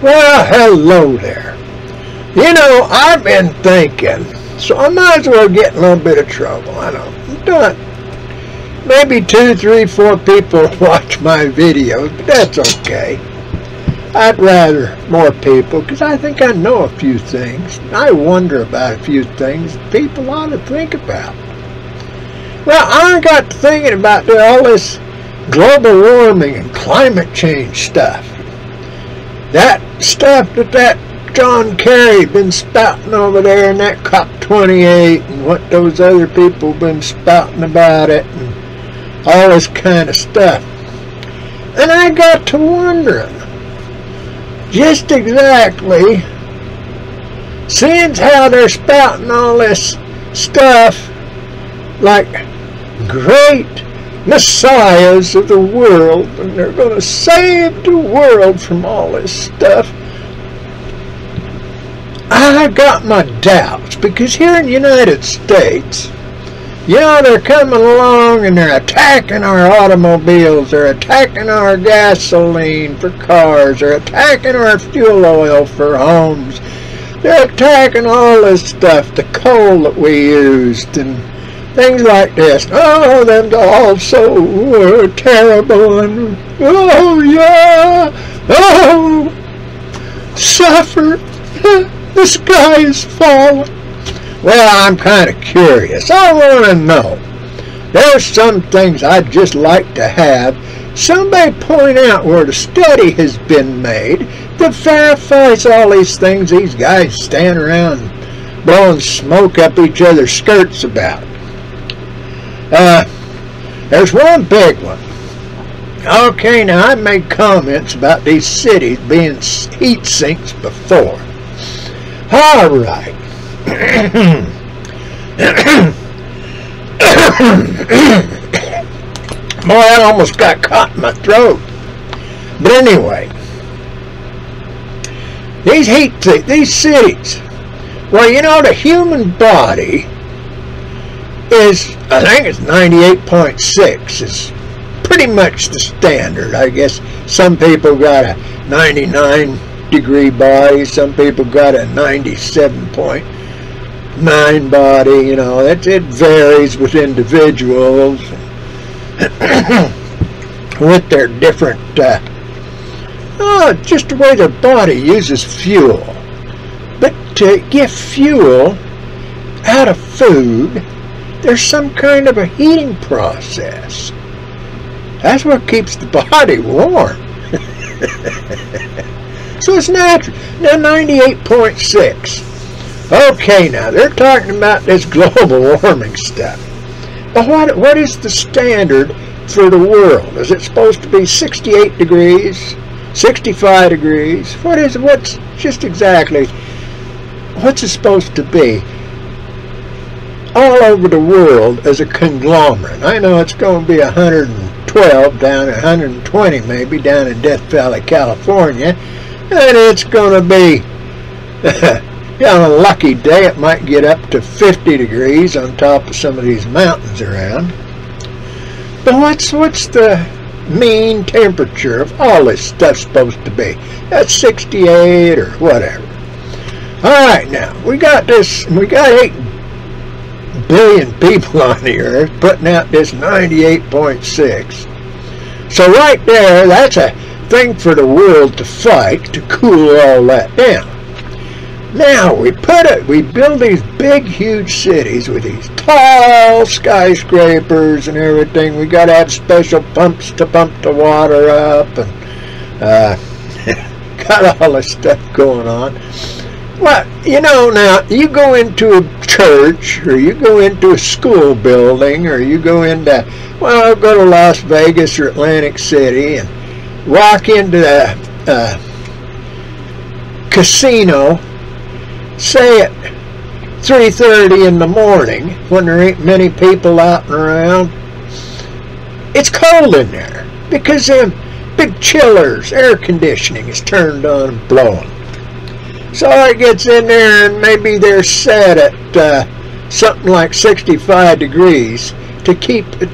Well, hello there. You know, I've been thinking, so I might as well get in a little bit of trouble. I know. I'm done. Maybe 2, 3, 4 people watch my videos, but that's okay. I'd rather more people, because I think I know a few things. I wonder about a few things people ought to think about. Well, I got to thinking about all this global warming and climate change stuff. That stuff that John Kerry been spouting over there in that COP28 and what those other people been spouting about it and all this kind of stuff. And I got to wondering, just exactly, seeing how they're spouting all this stuff like great messiahs of the world, and they're going to save the world from all this stuff. I got my doubts, because here in the United States, you know, they're coming along and they're attacking our automobiles, they're attacking our gasoline for cars, they're attacking our fuel oil for homes, they're attacking all this stuff, the coal that we used, and things like this. Oh, them all so terrible, and oh yeah, oh, suffer, the sky is falling. Well, I'm kind of curious. I want to know. There's some things I'd just like to have somebody point out where the study has been made that verifies all these things these guys stand around blowing smoke up each other's skirts about. There's one big one. Okay, now I've made comments about these cities being heat sinks before. All right. Boy, I almost got caught in my throat. But anyway, these cities, well, you know, the human body is, I think it's 98.6 is pretty much the standard. I guess some people got a 99-degree body, some people got a 97.9 body, you know, it varies with individuals with their different, just the way their body uses fuel. But to get fuel out of food, there's some kind of a heating process. That's what keeps the body warm. So it's natural. Now 98.6. Okay, now they're talking about this global warming stuff. But what is the standard for the world? Is it supposed to be 68 degrees? 65 degrees? What's just exactly, what's it supposed to be? All over the world as a conglomerate. I know it's going to be 112 down, 120 maybe down in Death Valley, California, and it's going to be, on a lucky day, it might get up to 50 degrees on top of some of these mountains around. But what's the mean temperature of all this stuff supposed to be? That's 68 or whatever. All right, now we got 8 billion people on the earth putting out this 98.6. So right there, that's a thing for the world to fight to cool all that down. Now we build these big, huge cities with these tall skyscrapers and everything. We got to have special pumps to pump the water up, and got all this stuff going on. Well, you know, now you go into a church, or you go into a school building, or you go into, well, go to Las Vegas or Atlantic City and walk into a casino, say at 3:30 in the morning when there ain't many people out and around. It's cold in there because them big chillers, air conditioning is turned on and blowing. So it gets in there and maybe they're set at something like 65 degrees to keep the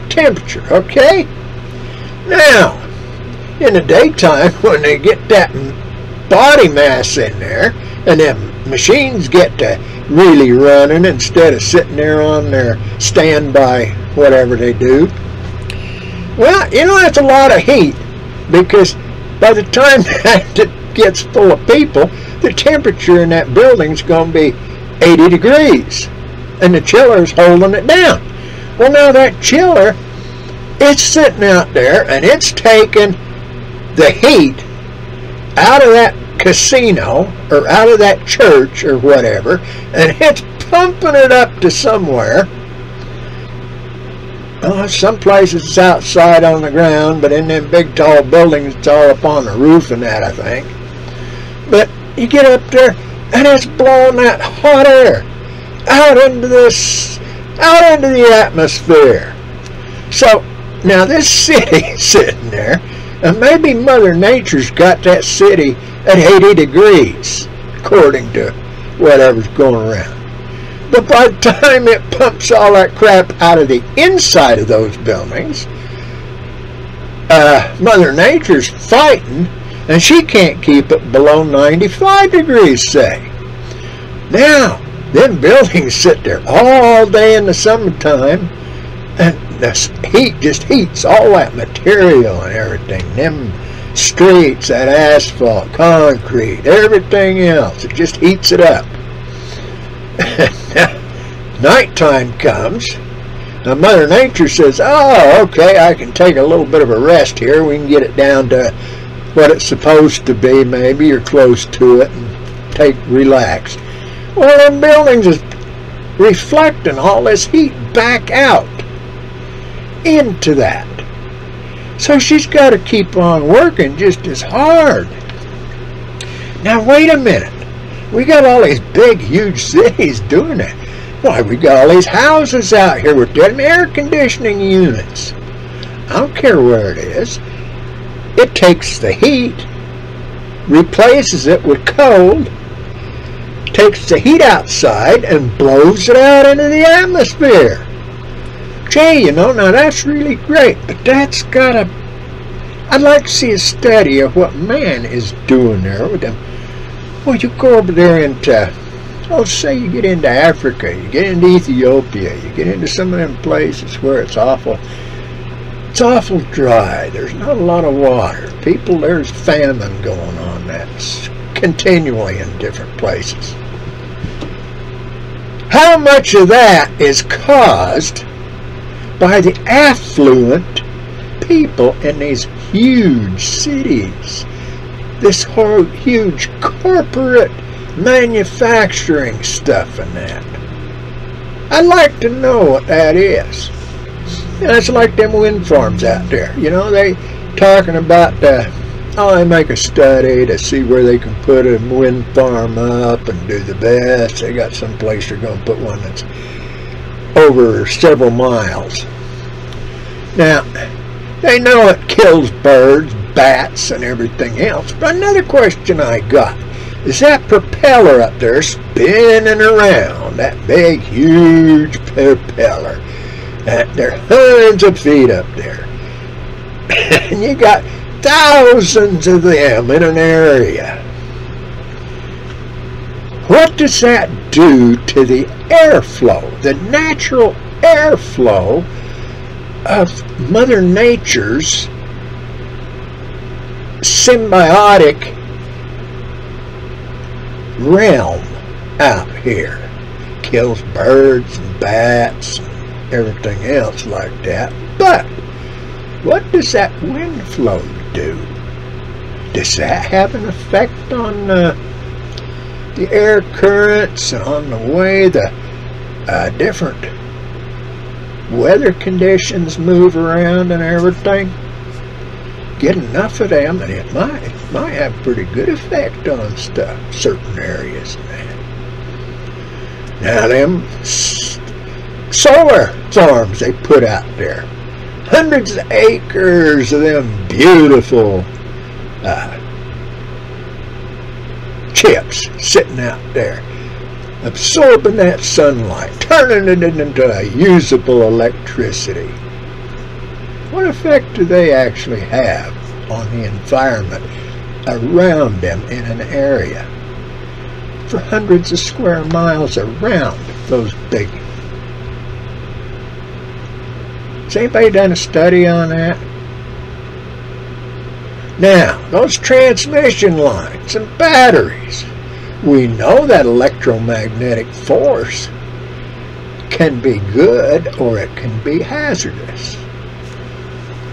temperature, okay? Now, in the daytime, when they get that body mass in there, and them machines get to really running instead of sitting there on their standby, whatever they do. Well, you know, that's a lot of heat, because by the time that gets full of people, the temperature in that building's going to be 80 degrees, and the chiller's holding it down. Well, now that chiller, it's sitting out there, and it's taking the heat out of that casino, or out of that church, or whatever, and it's pumping it up to somewhere. Some places it's outside on the ground, but in them big tall buildings it's all up on the roof and that, I think. But you get up there and it's blowing that hot air out into the atmosphere. So now this city's sitting there, and maybe Mother Nature's got that city at 80 degrees, according to whatever's going around. But by the time it pumps all that crap out of the inside of those buildings, Mother Nature's fighting, and she can't keep it below 95 degrees, say. Now, them buildings sit there all day in the summertime, and the heat just heats all that material and everything. Them streets, that asphalt, concrete, everything else, it just heats it up. Nighttime comes, and Mother Nature says, oh, okay, I can take a little bit of a rest here. We can get it down to what it's supposed to be, maybe, or close to it, and relax. Well, them buildings is reflecting all this heat back out into that. So she's got to keep on working just as hard. Now, wait a minute. We got all these big, huge cities doing that. Why, we got all these houses out here with them air conditioning units. I don't care where it is. It takes the heat, replaces it with cold, takes the heat outside and blows it out into the atmosphere. Gee, you know, now that's really great, but that's gotta... I'd like to see a study of what man is doing there with them. Well, you go over there into, say you get into Africa, you get into Ethiopia, you get into some of them places where it's awful dry. There's not a lot of water. There's famine going on. That's continually in different places. How much of that is caused by the affluent people in these huge cities? This whole huge corporate manufacturing stuff and that. I'd like to know what that is. You know, it's like them wind farms out there. You know, they talking about, they make a study to see where they can put a wind farm up and do the best. They got some place they're going to put one that's over several miles. Now, they know it kills birds, bats, and everything else. But another question I got is that propeller up there spinning around, that big, huge propeller. They're hundreds of feet up there. And you got thousands of them in an area. What does that do to the airflow, the natural airflow of Mother Nature's symbiotic realm out here? Kills birds and bats and everything else like that. But what does that wind flow do? Does that have an effect on the air currents, on the way the different weather conditions move around and everything? Get enough of them and it might have pretty good effect on stuff, certain areas and that. Now them solar farms they put out there, hundreds of acres of them beautiful chips sitting out there, absorbing that sunlight, turning it into a usable electricity. What effect do they actually have on the environment around them in an area for hundreds of square miles around those big. Has anybody done a study on that? Now, those transmission lines and batteries, we know that electromagnetic force can be good or it can be hazardous.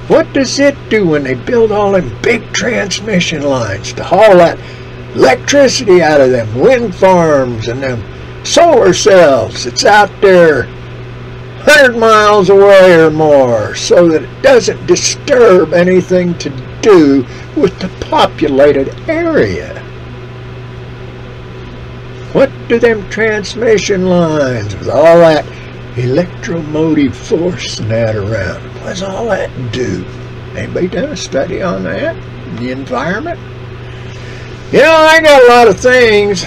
What does it do when they build all them big transmission lines to haul that electricity out of them wind farms and them solar cells that's out there 100 miles away or more, so that it doesn't disturb anything to do with the populated area? What do them transmission lines with all that electromotive force and that around, what does all that do? Anybody done a study on that? The environment? You know, I got a lot of things.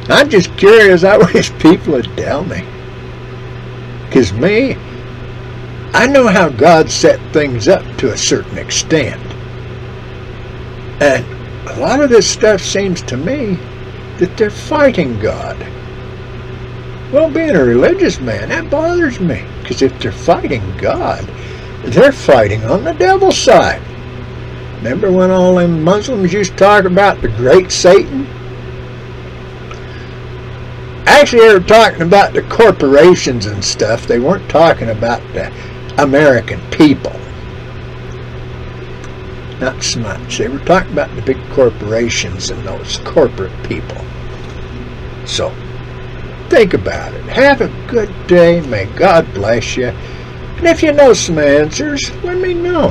I'm just curious. I wish people would tell me. Because me, I know how God set things up to a certain extent. And a lot of this stuff seems to me that they're fighting God. Well, being a religious man, that bothers me. Because if they're fighting God, they're fighting on the devil's side. Remember when all them Muslims used to talk about the great Satan? Actually, they were talking about the corporations and stuff. They weren't talking about the American people. Not so much. They were talking about the big corporations and those corporate people. So, think about it. Have a good day. May God bless you. And if you know some answers, let me know.